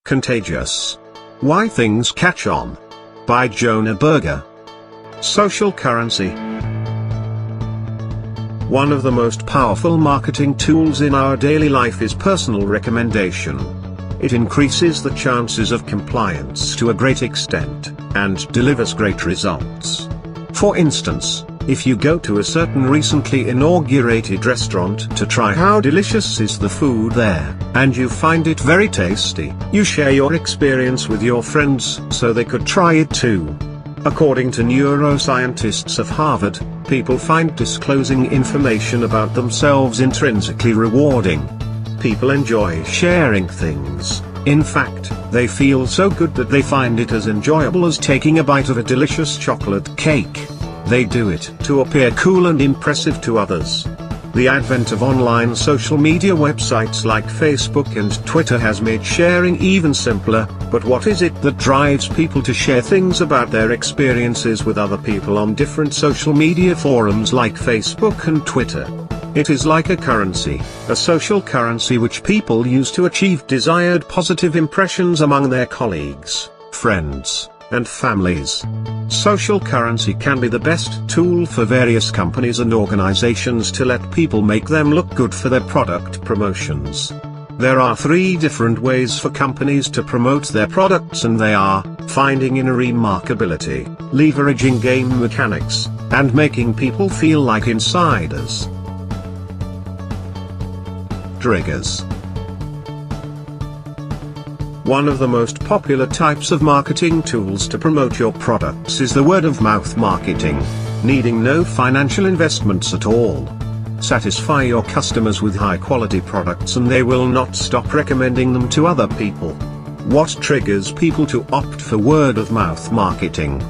Contagious. Why Things Catch On. By Jonah Berger. Social currency. One of the most powerful marketing tools in our daily life is personal recommendation. It increases the chances of compliance to a great extent, and delivers great results. For instance, if you go to a certain recently inaugurated restaurant to try how delicious is the food there, and you find it very tasty, you share your experience with your friends so they could try it too. According to neuroscientists of Harvard, people find disclosing information about themselves intrinsically rewarding. People enjoy sharing things. In fact, they feel so good that they find it as enjoyable as taking a bite of a delicious chocolate cake. They do it to appear cool and impressive to others. The advent of online social media websites like Facebook and Twitter has made sharing even simpler, but what is it that drives people to share things about their experiences with other people on different social media forums like Facebook and Twitter? It is like a currency, a social currency which people use to achieve desired positive impressions among their colleagues, friends, and families. Social currency can be the best tool for various companies and organizations to let people make them look good for their product promotions. There are 3 different ways for companies to promote their products, and they are: finding inner remarkability, leveraging game mechanics, and making people feel like insiders. Triggers. One of the most popular types of marketing tools to promote your products is the word-of-mouth marketing, needing no financial investments at all. Satisfy your customers with high-quality products and they will not stop recommending them to other people. What triggers people to opt for word-of-mouth marketing?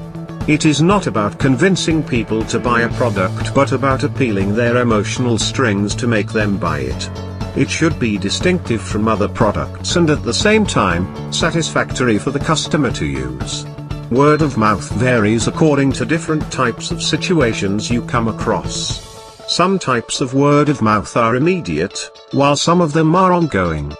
It is not about convincing people to buy a product but about appealing their emotional strings to make them buy it. It should be distinctive from other products and at the same time, satisfactory for the customer to use. Word of mouth varies according to different types of situations you come across. Some types of word of mouth are immediate, while some of them are ongoing.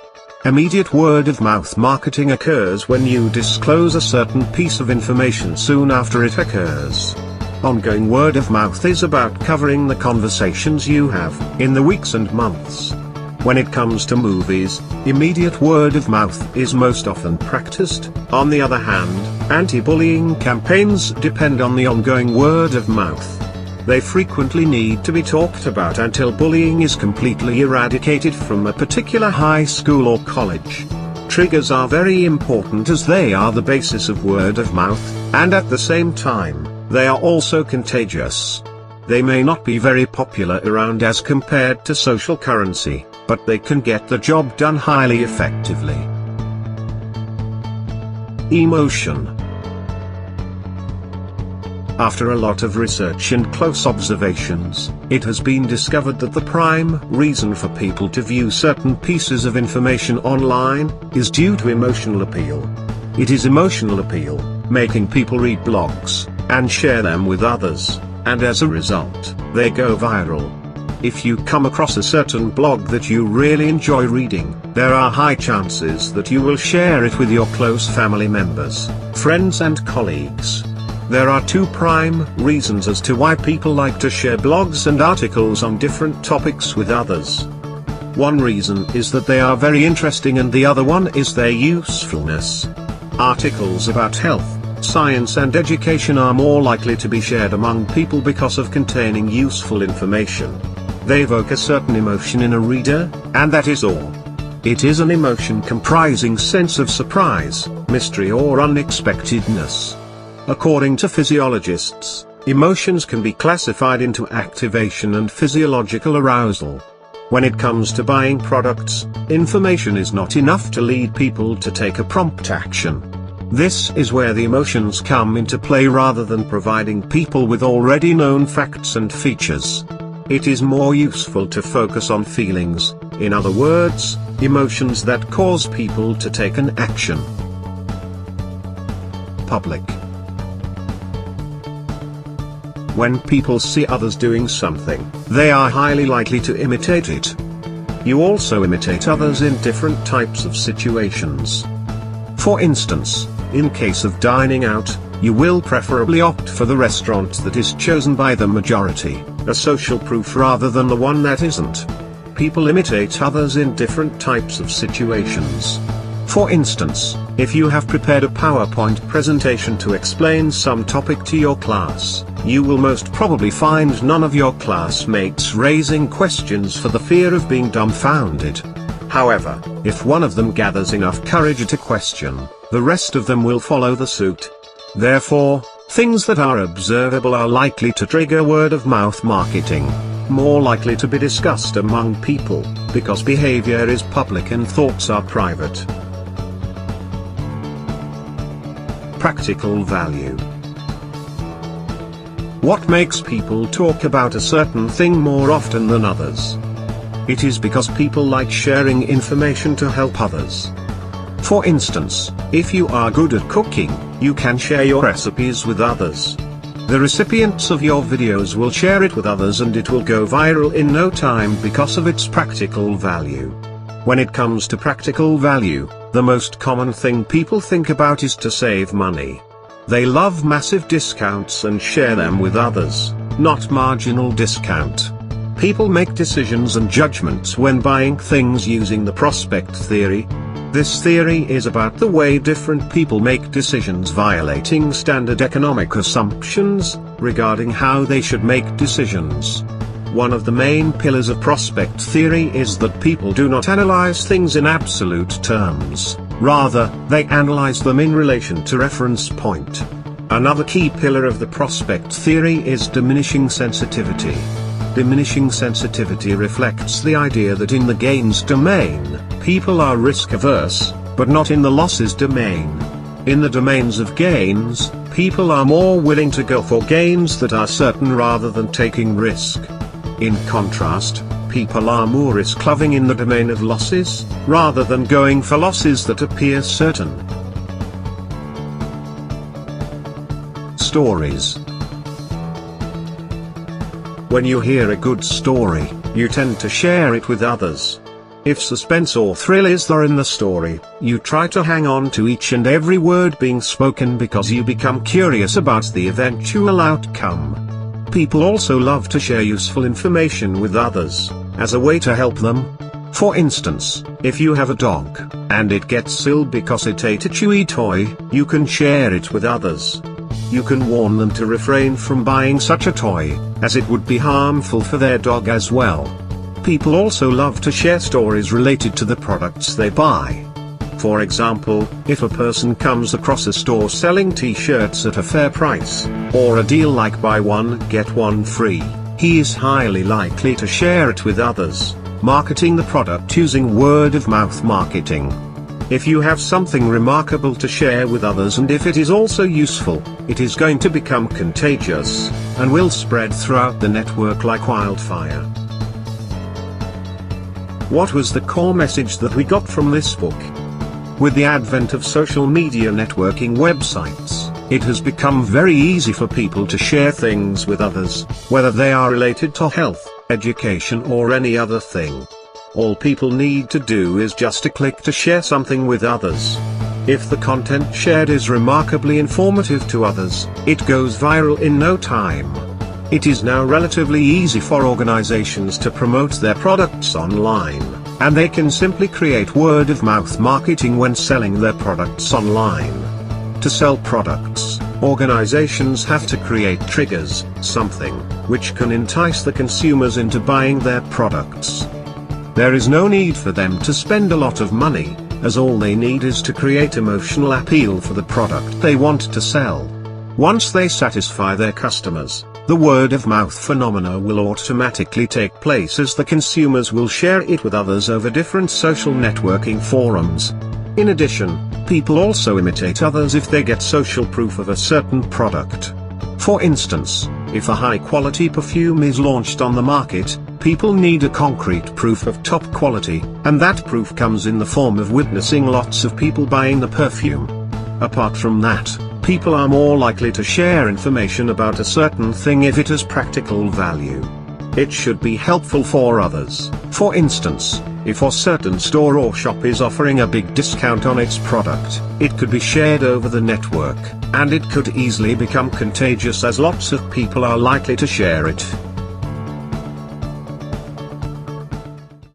Immediate word of mouth marketing occurs when you disclose a certain piece of information soon after it occurs. Ongoing word of mouth is about covering the conversations you have in the weeks and months. When it comes to movies, immediate word of mouth is most often practiced. On the other hand, anti-bullying campaigns depend on the ongoing word of mouth. They frequently need to be talked about until bullying is completely eradicated from a particular high school or college. Triggers are very important as they are the basis of word of mouth, and at the same time, they are also contagious. They may not be very popular around as compared to social currency, but they can get the job done highly effectively. Emotion. After a lot of research and close observations, it has been discovered that the prime reason for people to view certain pieces of information online is due to emotional appeal. It is emotional appeal, making people read blogs and share them with others, and as a result, they go viral. If you come across a certain blog that you really enjoy reading, there are high chances that you will share it with your close family members, friends and colleagues. There are 2 prime reasons as to why people like to share blogs and articles on different topics with others. One reason is that they are very interesting and the other one is their usefulness. Articles about health, science and education are more likely to be shared among people because of containing useful information. They evoke a certain emotion in a reader, and that is all. It is an emotion comprising sense of surprise, mystery or unexpectedness. According to physiologists, emotions can be classified into activation and physiological arousal. When it comes to buying products, information is not enough to lead people to take a prompt action. This is where the emotions come into play rather than providing people with already known facts and features. It is more useful to focus on feelings, in other words, emotions that cause people to take an action. Public. When people see others doing something, they are highly likely to imitate it. You also imitate others in different types of situations. For instance, in case of dining out, you will preferably opt for the restaurant that is chosen by the majority, a social proof rather than the one that isn't. People imitate others in different types of situations. For instance, if you have prepared a PowerPoint presentation to explain some topic to your class, you will most probably find none of your classmates raising questions for the fear of being dumbfounded. However, if one of them gathers enough courage to question, the rest of them will follow the suit. Therefore, things that are observable are likely to trigger word-of-mouth marketing, more likely to be discussed among people, because behavior is public and thoughts are private. Practical value. What makes people talk about a certain thing more often than others? It is because people like sharing information to help others. For instance, if you are good at cooking, you can share your recipes with others. The recipients of your videos will share it with others and it will go viral in no time because of its practical value. When it comes to practical value, the most common thing people think about is to save money. They love massive discounts and share them with others, not marginal discount. People make decisions and judgments when buying things using the prospect theory. This theory is about the way different people make decisions violating standard economic assumptions regarding how they should make decisions. One of the main pillars of prospect theory is that people do not analyze things in absolute terms, rather, they analyze them in relation to reference point. Another key pillar of the prospect theory is diminishing sensitivity. Diminishing sensitivity reflects the idea that in the gains domain, people are risk-averse, but not in the losses domain. In the domains of gains, people are more willing to go for gains that are certain rather than taking risk. In contrast, people are more risk-loving in the domain of losses, rather than going for losses that appear certain. Stories. When you hear a good story, you tend to share it with others. If suspense or thrill is there in the story, you try to hang on to each and every word being spoken because you become curious about the eventual outcome. People also love to share useful information with others, as a way to help them. For instance, if you have a dog, and it gets ill because it ate a chewy toy, you can share it with others. You can warn them to refrain from buying such a toy, as it would be harmful for their dog as well. People also love to share stories related to the products they buy. For example, if a person comes across a store selling t-shirts at a fair price, or a deal like buy one get one free, he is highly likely to share it with others, marketing the product using word-of-mouth marketing. If you have something remarkable to share with others and if it is also useful, it is going to become contagious, and will spread throughout the network like wildfire. What was the core message that we got from this book? With the advent of social media networking websites, it has become very easy for people to share things with others, whether they are related to health, education or any other thing. All people need to do is just a click to share something with others. If the content shared is remarkably informative to others, it goes viral in no time. It is now relatively easy for organizations to promote their products online, and they can simply create word-of-mouth marketing when selling their products online. To sell products, organizations have to create triggers, something which can entice the consumers into buying their products. There is no need for them to spend a lot of money, as all they need is to create emotional appeal for the product they want to sell. Once they satisfy their customers, the word-of-mouth phenomena will automatically take place as the consumers will share it with others over different social networking forums. In addition, people also imitate others if they get social proof of a certain product. For instance, if a high-quality perfume is launched on the market, people need a concrete proof of top quality, and that proof comes in the form of witnessing lots of people buying the perfume. Apart from that, people are more likely to share information about a certain thing if it has practical value. It should be helpful for others. For instance, if a certain store or shop is offering a big discount on its product, it could be shared over the network, and it could easily become contagious as lots of people are likely to share it.